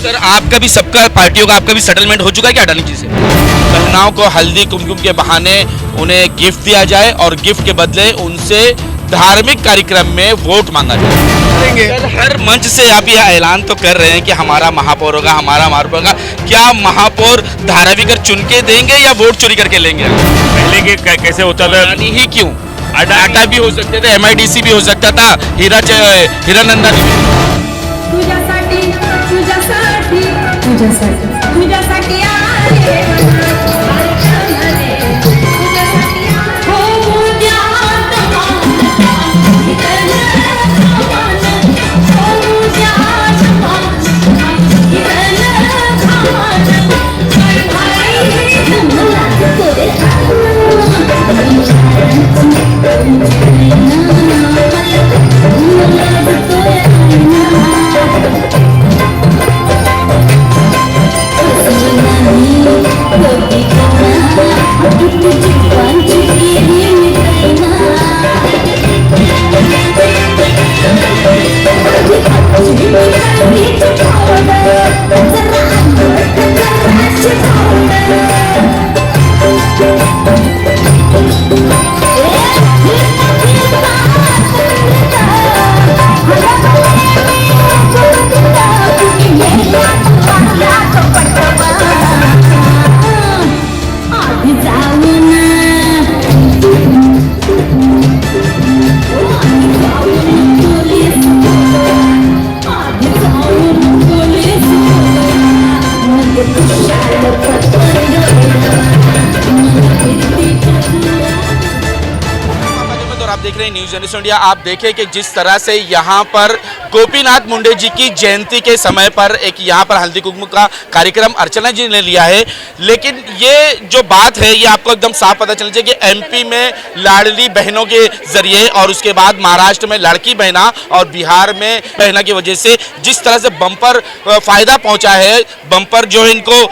Sir आपका भी सबका पार्टियों का आपका भी सेटलमेंट हो चुका है क्या अडानी जी से? महिलाओं को हल्दी कुमकुम के बहाने उन्हें गिफ्ट दिया जाए और गिफ्ट के बदले उनसे धार्मिक कार्यक्रम में वोट मांगा जाए। सर हर मंच से आप ये ऐलान तो कर रहे हैं कि हमारा महापौर होगा, हमारा महापौर होगा। क्या महापौर धारावी कर चुन के देंगे या वोट चोरी करके लेंगे? पहले के कैसे होता था? अडानी ही क्यों? अडाटा भी हो सकते थे, MIDC भी हो सकता था, हिरानंदा भी। तुझ्यासाठी तुझ्यासाठी तुझ्यासाठी तुझ्यासाठी आले तुझ्यासाठी हो उद्या आप देख रहे हैं न्यूज़ जनरेशन इंडिया। आप देखें कि जिस तरह से यहाँ पर गोपीनाथ मुंडे जी की जयंती के समय पर एक यहाँ पर हल्दी कुमकुम का कार्यक्रम अर्चना जी ने लिया है, लेकिन ये जो बात है ये आपको एकदम साफ पता चल जाए कि MP में लाडली बहनों के जरिए और उसके बाद महाराष्ट्र में लड़की बहना और बिहार में बहना की वजह से जिस तरह से बम्पर फायदा पहुँचा है, बम्पर जो इनको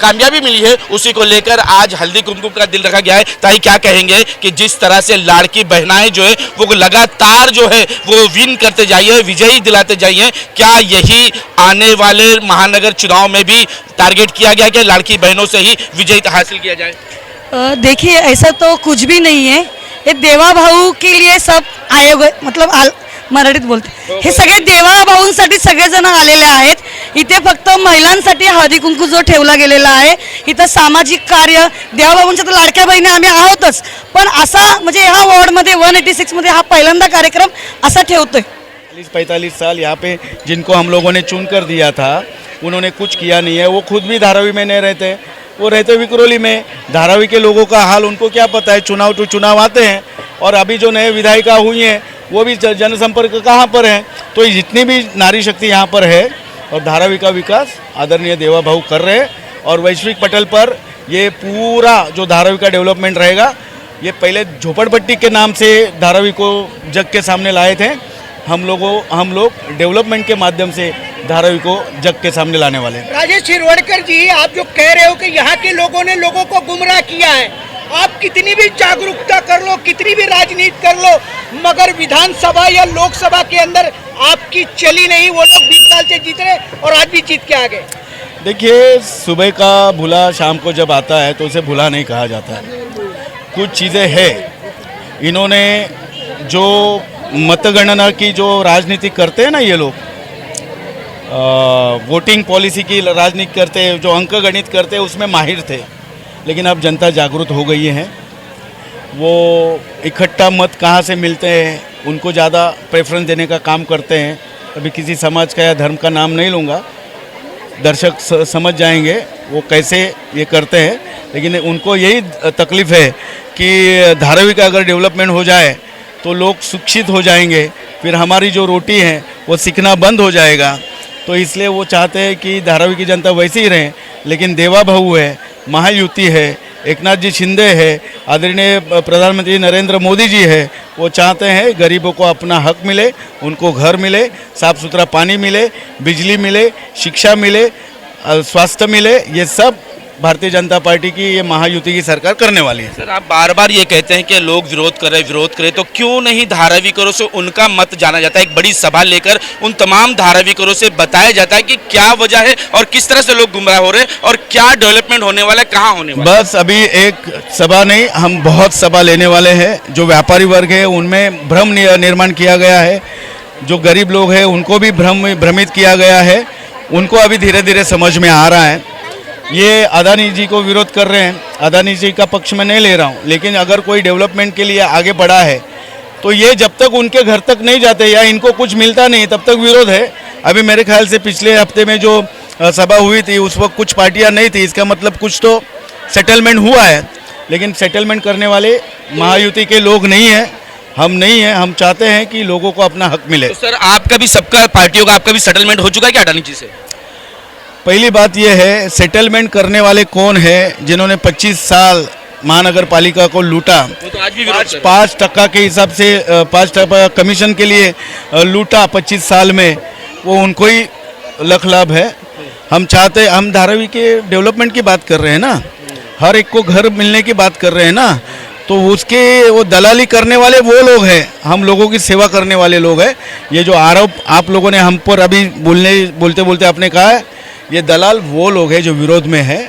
कामयाबी मिली है, उसी को लेकर आज हल्दी कुमकुम का दिन रखा गया है। ताई क्या कहेंगे कि जिस तरह से लाड़की बहनाएं जो है वो लगातार जो है वो विन करते जाइए, विजयी दिलाते जाइए, क्या यही आने वाले महानगर चुनाव में भी टारगेट किया गया कि लाड़की बहनों से ही विजय हासिल किया जाए? देखिए ऐसा तो कुछ भी नहीं है, ये देवा भाऊ के लिए सब आयोग मतलब मराठीत बोलते हे सगळे देवा भाऊंसाठी सगळेजण आलेले आहेत. इथे फक्त महिलांसाठी हळदी कुंकू जो ठेवला गेलेला आहे, इथं सामाजिक कार्य देवा भाऊंच्या तर लाडक्या बहिणी आम्ही आहोतच, पण असा म्हणजे ह्या वॉर्डमध्ये 186 मध्ये हा पहिल्यांदा कार्यक्रम असा ठेवतोय. 45 साल यहाँ पे जिनको हम लोगों ने चुन कर दिया था उन्होंने कुछ किया नहीं है. वो खुद भी धारावी में नहीं रहते, वो रहते विक्रोली में. धारावी के लोगों का हाल उनको क्या पता है. चुनाव टू चुनाव आते हैं और अभी जो नए विधायिका हुई हैं वो भी जनसंपर्क कहाँ पर है. तो जितनी भी नारी शक्ति यहाँ पर है और धारावी का विकास आदरणीय देवा भाऊ कर रहे हैं. और वैश्विक पटल पर ये पूरा जो धारावी का डेवलपमेंट रहेगा, ये पहले झोपड़पट्टी के नाम से धारावी को जग के सामने लाए थे. हम लोग डेवलपमेंट के माध्यम से धारावी को जग के सामने लाने वाले हैं. राजेश शिरवड़कर जी, आप जो कह रहे हो कि यहाँ के लोगों ने लोगों को गुमराह किया है, आप कितनी भी जागरूकता कर लो, कितनी भी राजनीति कर लो, मगर विधानसभा या लोकसभा के अंदर आपकी चली नहीं. वो लोग 20 साल से जीत रहे और आज भी जीत के आ गए. देखिए, सुबह का भूला शाम को जब आता है तो उसे भूला नहीं कहा जाता है. कुछ चीज़ें हैं, इन्होंने जो मतगणना की जो राजनीति करते हैं ना, ये लोग वोटिंग पॉलिसी की राजनीति करते हैं, जो अंक गणित करते हैं उसमें माहिर थे. लेकिन अब जनता जागरूक हो गई है. वो इकट्ठा मत कहाँ से मिलते हैं उनको ज़्यादा प्रेफरेंस देने का काम करते हैं. अभी किसी समाज का या धर्म का नाम नहीं लूँगा, दर्शक समझ जाएंगे वो कैसे ये करते हैं. लेकिन उनको यही तकलीफ़ है कि धारावी का अगर डेवलपमेंट हो जाए तो लोग शिक्षित हो जाएंगे, फिर हमारी जो रोटी है वो सीखना बंद हो जाएगा. तो इसलिए वो चाहते हैं कि धारावी की जनता वैसे ही रहे. लेकिन देवा भाऊ है, महायुति है, एकनाथ जी शिंदे है, आदरणीय प्रधानमंत्री नरेंद्र मोदी जी है, वो चाहते हैं गरीबों को अपना हक मिले, उनको घर मिले, साफ़ सुथरा पानी मिले, बिजली मिले, शिक्षा मिले, स्वास्थ्य मिले. ये सब भारतीय जनता पार्टी की ये महायुति की सरकार करने वाली है। सर आप बार बार ये कहते हैं कि लोग विरोध करें तो क्यों नहीं धाराविकरों से उनका मत जाना जाता है? एक बड़ी सभा लेकर उन तमाम धाराविकरों से बताया जाता है कि क्या वजह है और किस तरह से लोग गुमराह हो रहे हैं और क्या डेवलपमेंट होने वाला है, कहाँ होने वाला है? बस अभी एक सभा नहीं, हम बहुत सभा लेने वाले हैं। जो व्यापारी वर्ग है उनमें भ्रम निर्माण किया गया है, जो गरीब लोग हैं उनको भी भ्रमित किया गया है, उनको अभी धीरे धीरे समझ में आ रहा है। ये अदानी जी को विरोध कर रहे हैं, अदानी जी का पक्ष में नहीं ले रहा हूँ, लेकिन अगर कोई डेवलपमेंट के लिए आगे बढ़ा है तो ये जब तक उनके घर तक नहीं जाते या इनको कुछ मिलता नहीं तब तक विरोध है। अभी मेरे ख्याल से पिछले हफ्ते में जो सभा हुई थी उस वक्त कुछ पार्टियां नहीं थी, इसका मतलब कुछ तो सेटलमेंट हुआ है, लेकिन सेटलमेंट करने वाले महायुति के लोग नहीं हैं, हम नहीं हैं। हम चाहते हैं कि लोगों को अपना हक मिले। तो सर आपका भी, सबका पार्टियों का आपका भी सेटलमेंट हो चुका है क्या अडानी जी से? पहली बात यह है, सेटलमेंट करने वाले कौन है जिन्होंने 25 साल महानगर पालिका को लूटा, वो तो आज भी विरोध कर रहे हैं। 5% के हिसाब से 5% कमीशन के लिए लूटा 25 साल में, वो उनको ही लख लाभ है। हम चाहते, हम धारावी के डेवलपमेंट की बात कर रहे हैं ना, हर एक को घर मिलने की बात कर रहे हैं ना, तो उसके वो दलाली करने वाले वो लोग हैं, हम लोगों की सेवा करने वाले लोग हैं। ये जो आरोप आप लोगों ने हम पर अभी बोलते बोलते आपने कहा है, ये दलाल वो लोग हैं जो विरोध में है।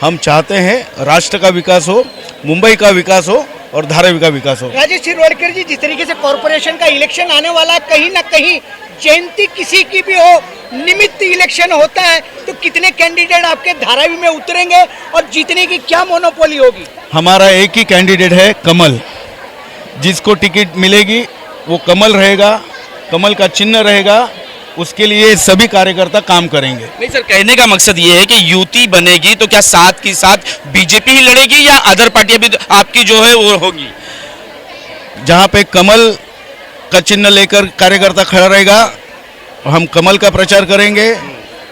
हम चाहते हैं राष्ट्र का विकास हो, मुंबई का विकास हो और धारावी का विकास हो। राजेश शिरवाडकर जी, जिस तरीके से कॉरपोरेशन का इलेक्शन आने वाला है, कहीं ना कहीं जयंती किसी की भी हो, निमित्त इलेक्शन होता है, तो कितने कैंडिडेट आपके धारावी में उतरेंगे और जीतने की क्या मोनोपोली होगी? हमारा एक ही कैंडिडेट है, कमल। जिसको टिकट मिलेगी वो कमल रहेगा, कमल का चिन्ह रहेगा, उसके लिए सभी कार्यकर्ता काम करेंगे। नहीं सर, कहने का मकसद ये है कि युति बनेगी तो क्या साथ की साथ बीजेपी ही लड़ेगी या अदर पार्टियां भी आपकी जो है वो होगी? जहाँ पे कमल का चिन्ह लेकर कार्यकर्ता खड़ा रहेगा, हम कमल का प्रचार करेंगे।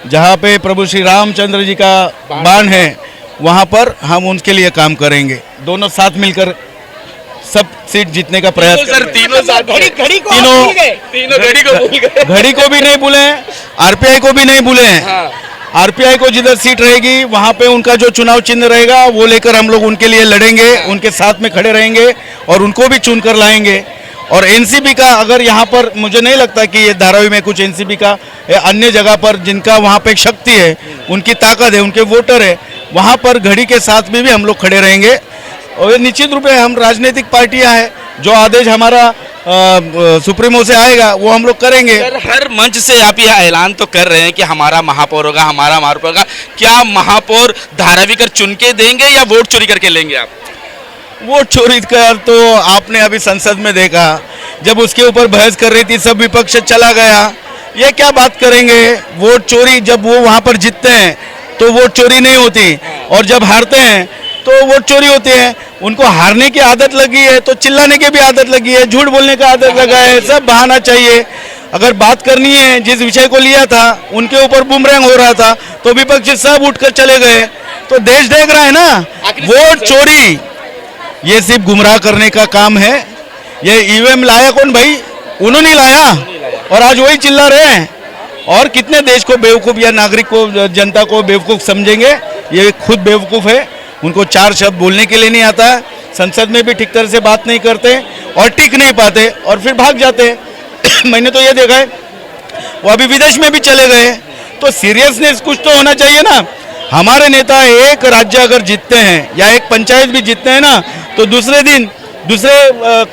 जहाँ पे प्रभु श्री रामचंद्र जी का बाण है, वहाँ पर हम उनके लिए काम करेंगे। दोनों साथ मिलकर सब सीट जीतने का प्रयास सर करेंगे। तीनों साथ घड़ी को आप तीनों- भूल गए। तीनों घड़ी को भूल गए। घड़ी को भी नहीं भूले हैं, आरपीआई को भी नहीं भूले हैं। हाँ। आरपीआई को जिधर सीट रहेगी वहाँ पे उनका जो चुनाव चिन्ह रहेगा वो लेकर हम लोग उनके लिए लड़ेंगे, उनके साथ में खड़े रहेंगे और उनको भी चुन कर लाएंगे। और एनसीपी का अगर यहाँ पर, मुझे नहीं लगता कि ये धारावी में कुछ एनसीपी का अन्य जगह पर जिनका वहाँ पे शक्ति है, उनकी ताकत है, उनके वोटर है, वहाँ पर घड़ी के साथ में भी हम लोग खड़े रहेंगे। और निश्चित रूप से हम राजनीतिक पार्टियां हैं, जो आदेश हमारा सुप्रीमो से आएगा वो हम लोग करेंगे। सर हर मंच से आप यह ऐलान तो कर रहे हैं कि हमारा महापौर होगा, हमारा महापौर होगा। क्या महापौर धारावी कर चुन के देंगे या वोट चोरी करके लेंगे आप? वोट चोरी कर तो आपने अभी संसद में देखा, जब उसके ऊपर बहस कर रही थी सब विपक्ष चला गया। ये क्या बात करेंगे? वोट चोरी, जब वो वहाँ पर जीतते हैं तो वोट चोरी नहीं होती, और जब हारते हैं तो वोट चोरी होती है। उनको हारने की आदत लगी है तो चिल्लाने की भी आदत लगी है, झूठ बोलने का आदत लगा है, सब बहाना चाहिए। अगर बात करनी है, जिस विषय को लिया था उनके ऊपर बुमरैंग हो रहा था तो विपक्ष सब उठकर चले गए। तो देश देख रहा है ना, वोट चोरी ये सिर्फ गुमराह करने का काम है। ये ईवीएम लाया कौन भाई? उन्होंने लाया और आज वही चिल्ला रहे हैं। और कितने देश को बेवकूफ़ या नागरिक को, जनता को बेवकूफ़ समझेंगे? ये खुद बेवकूफ़ है, उनको 4 शब्द बोलने के लिए नहीं आता है, संसद में भी ठीक तरह से बात नहीं करते और टिक नहीं पाते और फिर भाग जाते हैं। मैंने तो ये देखा है, वो अभी विदेश में भी चले गए। तो सीरियसनेस कुछ तो होना चाहिए ना। हमारे नेता एक राज्य अगर जीतते हैं या एक पंचायत भी जीतते हैं ना, तो दूसरे दिन दूसरे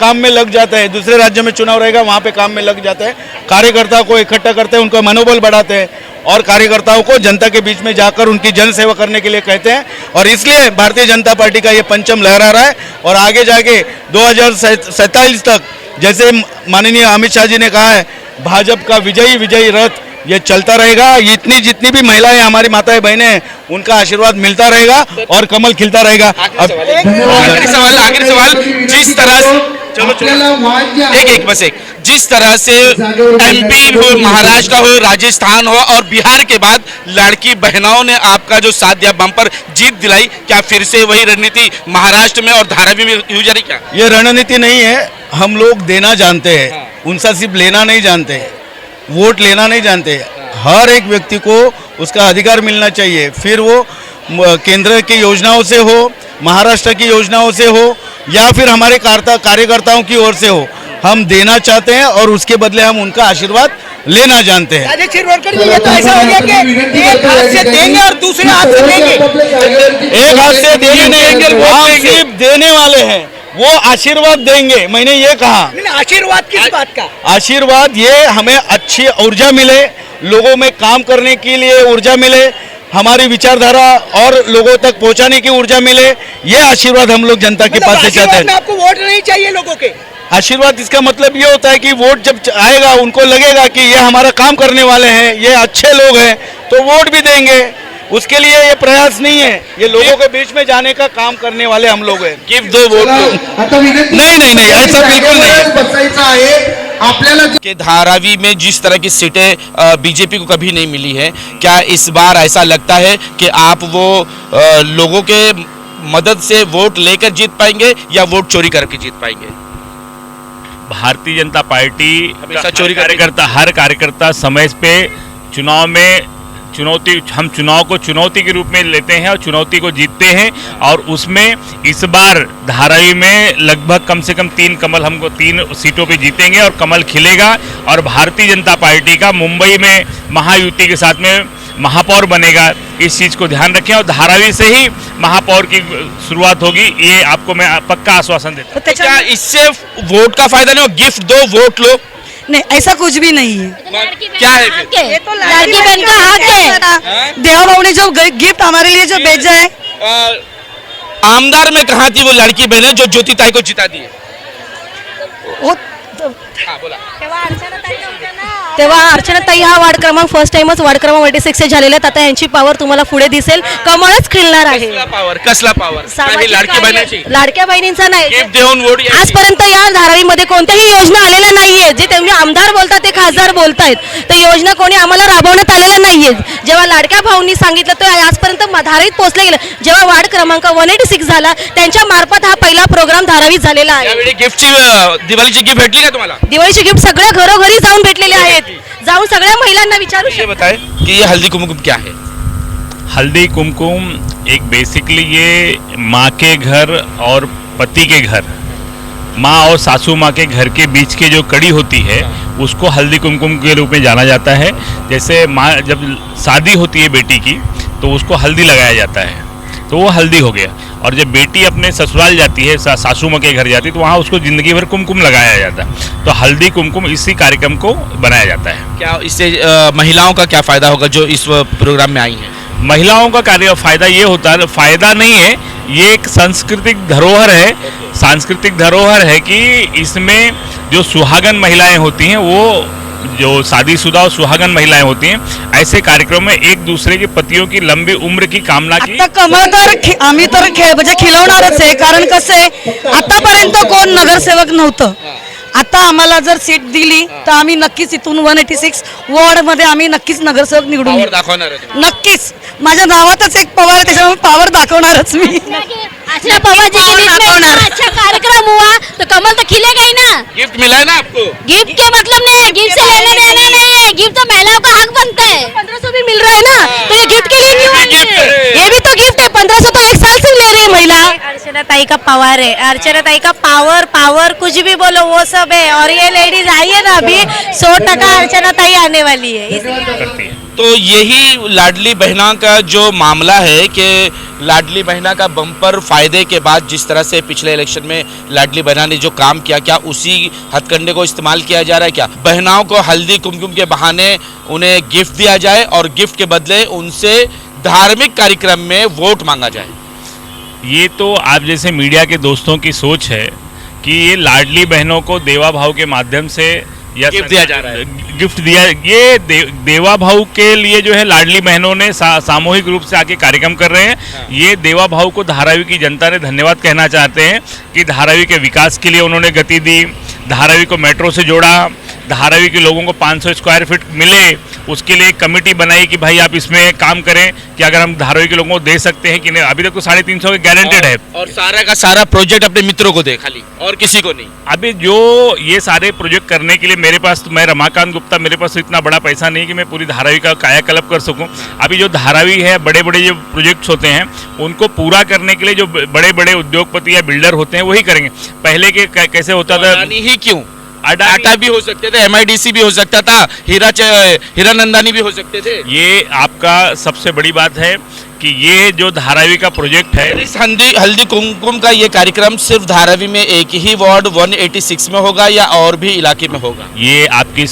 काम में लग जाते हैं। दूसरे राज्य में चुनाव रहेगा, वहाँ पे काम में लग जाते हैं, कार्यकर्ताओं को इकट्ठा करते हैं, उनका मनोबल बढ़ाते हैं और कार्यकर्ताओं को जनता के बीच में जाकर उनकी जन सेवा करने के लिए कहते हैं। और इसलिए भारतीय जनता पार्टी का ये पंचम लहरा रहा है और आगे जाके 2047 तक, जैसे माननीय अमित शाह जी ने कहा है, भाजपा का विजयी रथ ये चलता रहेगा। इतनी जितनी भी महिलाएं हमारी माताएं बहनें हैं, उनका आशीर्वाद मिलता रहेगा और कमल खिलता रहेगा। आखिरी सवाल, जिस तरह से, चलो एक जिस तरह से एमपी हो, महाराष्ट्र का हो, राजस्थान हो और बिहार के बाद लड़की बहनों ने आपका जो साथ दिया, बम्पर जीत दिलाई, क्या फिर से वही रणनीति महाराष्ट्र में और धारावी में यूज जा रही? क्या ये रणनीति नहीं है, हम लोग देना जानते हैं, उनसे सिर्फ लेना नहीं जानते, वोट लेना नहीं जानते। हर एक व्यक्ति को उसका अधिकार मिलना चाहिए, फिर वो केंद्र की योजनाओं से हो, महाराष्ट्र की योजनाओं से हो, या फिर हमारे कार्यकर्ताओं की ओर से हो, हम देना चाहते हैं और उसके बदले हम उनका आशीर्वाद लेना जानते हैं। राजेश शिरवडकर जी, ये तो ऐसा हो गया कि एक हाथ से देंगे और दूसरे हाथ से लेंगे। एक हाथ से देंगे नहीं, हम सिर्फ देने वाले हैं, वो आशीर्वाद देंगे। मैंने ये कहा, नहीं, आशीर्वाद किस बात का? आशीर्वाद ये हमें अच्छी ऊर्जा मिले, लोगों में काम करने के लिए ऊर्जा मिले, हमारी विचारधारा और लोगों तक पहुंचाने की ऊर्जा मिले, ये आशीर्वाद हम लोग जनता के पास से चाहते आशीर्वाद में हैं। आपको वोट नहीं चाहिए लोगों के? आशीर्वाद इसका मतलब ये होता है कि वोट जब आएगा, उनको लगेगा कि ये हमारा काम करने वाले हैं, ये अच्छे लोग हैं, तो वोट भी देंगे। उसके लिए ये प्रयास नहीं है, ये लोगों के बीच में जाने का काम करने वाले हम लोग हैं। गिफ्ट दो वोट दो। नहीं, ऐसा बिल्कुल नहीं बसायचं आहे आपल्याला। कि धारावी में जिस तरह की सीटें बीजेपी को कभी नहीं मिली है, क्या इस बार ऐसा लगता है कि आप वो लोगों के मदद से वोट लेकर जीत पाएंगे या वोट चोरी करके जीत पाएंगे? भारतीय जनता पार्टी हमेशा चोरी हर कार्यकर्ता समय पे चुनाव में हम चुनाव को चुनौती के रूप में लेते हैं और चुनौती को जीतते हैं। और उसमें इस बार धारावी में लगभग कम से कम 3 कमल हमको 3 सीटों पे जीतेंगे और कमल खिलेगा। और भारतीय जनता पार्टी का मुंबई में महायुति के साथ में महापौर बनेगा। इस चीज़ को ध्यान रखें और धारावी से ही महापौर की शुरुआत होगी, ये आपको मैं पक्का आश्वासन देता हूं। तो क्या इससे वोट का फायदा नहीं हो? गिफ्ट दो वोट लो, नहीं, ऐसा कुछ भी नहीं है। क्या है फिर? ये तो लाडकी बहन का हक है। देवा भाऊ ने जो गिफ्ट हमारे लिए जो भेजा है, आमदार में कहाँ थी वो लड़की बहन जो ज्योति ताई को जिता दी है? वो हाँ, बोला। तेव्हा अर्चनाताई हा वार्ड क्रमांक फर्स्ट टाइमच वार्ड क्रमांक 46 झालेला आहेत. आता यांची पॉवर तुम्हाला पुढे दिसेल, कमळच खिलणार आहे. कसला पावर सामाजिक लाडकी कार्य- बहिणीची लाडक्या बहिणींचा नाही. गिफ्ट देऊन वोट यायची. आजपर्यंत या धारावीमध्ये कोणत्याही योजना आलेल्या नाहीये. जे तुम्ही आमदार बोलतात ते खासदार बोलतायत, तर योजना कोणी आम्हाला राबवण्यात आलेल्या नाहीयेत. जेव्हा लाडक्या भाऊंनी सांगितलं तर आजपर्यंत धारावीत पोहोचले गेलं. जेव्हा वार्ड क्रमांक 186 झाला, त्यांच्या मार्फत हा पहिला प्रोग्राम धारावीत झालेला आहे. यावेळी गिफ्टची दिवाळीची गिफ्ट भेटली का तुम्हाला? दिवाळीचे गिफ्ट सगळ्या घरोघरी जाऊन भेटलेले आहेत. जाऊन सगळ्या महिलांना विचारू ये बताएं कि ये हल्दी कुमकुम क्या है? हल्दी कुमकुम एक बेसिकली ये माँ के घर और पति के घर, माँ और सासू माँ के घर के बीच की जो कड़ी होती है उसको हल्दी कुमकुम के रूप में जाना जाता है. जैसे माँ जब शादी होती है बेटी की तो उसको हल्दी लगाया जाता है, तो वो हल्दी हो गया. और जब बेटी अपने ससुराल जाती है, सासू माँ के घर जाती है, तो वहाँ उसको जिंदगी भर कुमकुम लगाया जाता है. तो हल्दी कुमकुम इसी कार्यक्रम को बनाया जाता है. क्या इससे महिलाओं का क्या फायदा होगा जो इस प्रोग्राम में आई हैं? महिलाओं का कार्य फायदा ये होता है, फायदा नहीं है, ये एक सांस्कृतिक धरोहर है. सांस्कृतिक धरोहर है कि इसमें जो सुहागन महिलाएं होती हैं, वो जो शादीशुदा और सुहागन महिलाएं होती हैं, ऐसे कार्यक्रम में एक दूसरे के पतियों की लंबी उम्र की कामना की. आता कमळ तर आम्ही तर म्हणजे खिलवणारच आहे. कारण कसं आहे, आतापर्यंत कोण नगरसेवक नव्हतं. आता आम्हाला जर सीट दिली तर आम्ही नक्कीच इथून 186 वॉर्ड मध्ये आम्ही नक्कीच नगरसेवक निवडून पावर येऊ. दाखवणार आहे तुम्ही. नक्कीच माझ्या नावातच एक पवार आहे, त्याच्यामुळे पॉवर दाखवणारच मी. अच्छा पवार जी के लिए इतना अच्छा कार्यक्रम हुआ तो कमल तो खिलेगा ही ना. गिफ्ट मिला है ना आपको? गिफ्ट के मतलब नहीं है, गिफ्ट से लेने देना नहीं है, गिफ्ट तो महिलाओं का हक बनता है. 1500 भी मिल रहा है ना, तो ये गिफ्ट के लिए क्यों आई है? ये भी तो गिफ्ट है. 1500 तो एक साल से ले रही है महिला. अर्चनाताई का पावर है, अर्चनाताई का पावर कुछ भी बोलो वो सब है. और ये लेडीज आई है ना अभी 100% अर्चनाताई आने वाली है. करती है. तो यही लाडली बहना का जो मामला है कि लाडली बहना का बम्पर फायदे के बाद जिस तरह से पिछले इलेक्शन में लाडली बहना ने जो काम किया, क्या उसी हथकंडे को इस्तेमाल किया जा रहा है? क्या बहनाओं को हल्दी कुमकुम के बहाने उन्हें गिफ्ट दिया जाए और गिफ्ट के बदले उनसे धार्मिक कार्यक्रम में वोट मांगा जाए? ये तो आप जैसे मीडिया के दोस्तों की सोच है कि ये लाडली बहनों को देवा भाव के माध्यम से या गिफ्ट दिया जा रहा है. गिफ्ट दिया. ये देवा भाव के लिए जो है लाडली बहनों ने सामूहिक रूप से आके कार्यक्रम कर रहे हैं. ये देवा भाव को धारावी की जनता ने धन्यवाद कहना चाहते हैं कि धारावी के विकास के लिए उन्होंने गति दी, धारावी को मेट्रो से जोड़ा, धारावी के लोगों को 500 स्क्वायर फीट मिले, उसके लिए एक कमेटी बनाई कि भाई आप इसमें काम करें कि अगर हम धारावी के लोगों को दे सकते हैं कि नहीं। अभी तक तो 350 गारंटेड है और सारा का सारा प्रोजेक्ट अपने मित्रों को दे खाली, और किसी को नहीं। अभी जो ये सारे प्रोजेक्ट करने के लिए मेरे पास तो मैं रमाकांत गुप्ता, मेरे पास तो इतना बड़ा पैसा नहीं कि मैं पूरी धारावी का कायाकल्प कर सकूं। अभी जो धारावी है, बड़े बड़े जो प्रोजेक्ट्स होते हैं उनको पूरा करने के लिए जो बड़े बड़े उद्योगपति या बिल्डर होते हैं वही करेंगे। पहले के कैसे होता था, अडानी ही क्यों, अडानी टाटा भी हो सकते थे, MIDC भी हो सकता था, हीरानंदानी भी हो सकते थे। ये आपका सबसे बड़ी बात है कि ये जो धारावी का प्रोजेक्ट है, इस हल्दी कुमकुम का ये कार्यक्रम सिर्फ धारावी में एक ही वार्ड 186 में होगा या और भी इलाके में होगा? ये आपकी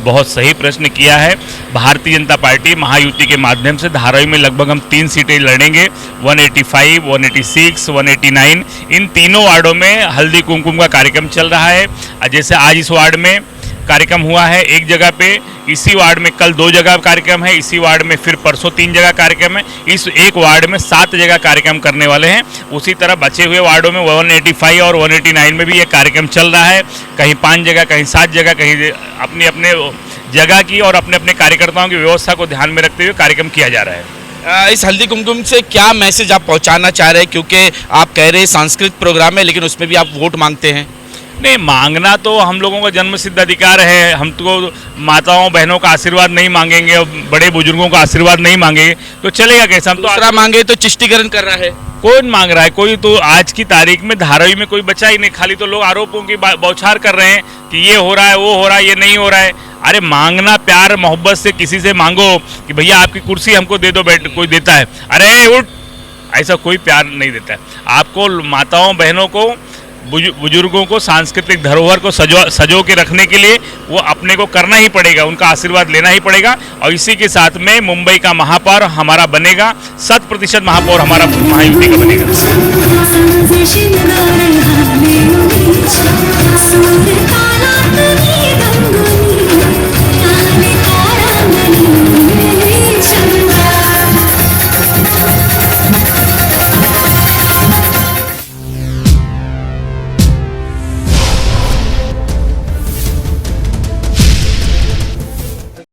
बहुत सही प्रश्न किया है। भारतीय जनता पार्टी महायुति के माध्यम से धारावी में लगभग हम 3 सीटें लड़ेंगे, 185, 186, 189। इन तीनों वार्डों में हल्दी कुमकुम का कार्यक्रम चल रहा है। जैसे आज इस वार्ड में कार्यक्रम हुआ है एक जगह पे, इसी वार्ड में कल 2 जगह कार्यक्रम है, इसी वार्ड में फिर परसों 3 जगह कार्यक्रम है, इस एक वार्ड में 7 जगह कार्यक्रम करने वाले हैं। उसी तरह बचे हुए वार्डों में 185 और 189 में भी ये कार्यक्रम चल रहा है, कहीं 5 जगह, कहीं 7 जगह, कहीं अपनी अपने जगह की और अपने अपने कार्यकर्ताओं की व्यवस्था को ध्यान में रखते हुए कार्यक्रम किया जा रहा है। इस हल्दी कुमकुम से क्या मैसेज आप पहुंचाना चाह रहे हैं, क्योंकि आप कह रहे हैं सांस्कृतिक प्रोग्राम है लेकिन उसमें भी आप वोट मांगते हैं? नहीं, मांगना तो हम लोगों का जन्म सिद्ध अधिकार है। हम तो माताओं बहनों का आशीर्वाद नहीं मांगेंगे और बड़े बुजुर्गों का आशीर्वाद नहीं मांगेंगे तो चलेगा कैसे? हम तो दूसरा मांगे तो चिष्टीकरण कर रहा है। कौन मांग रहा है? कोई तो आज की तारीख में धारावी में कोई बचा ही नहीं, खाली तो लोग आरोपों की बौछार कर रहे हैं कि ये हो रहा है, वो हो रहा है, ये नहीं हो रहा है। अरे मांगना प्यार मोहब्बत से किसी से मांगो कि भैया आपकी कुर्सी हमको दे दो, बैठ कोई देता है, अरे उठ, ऐसा कोई प्यार नहीं देता है। आपको माताओं बहनों को बुजुर्गों को सांस्कृतिक धरोहर को सजो के रखने के लिए वो अपने को करना ही पड़ेगा, उनका आशीर्वाद लेना ही पड़ेगा। और इसी के साथ में मुंबई का महापौर हमारा बनेगा, 100% महापौर हमारा महायुति का बनेगा।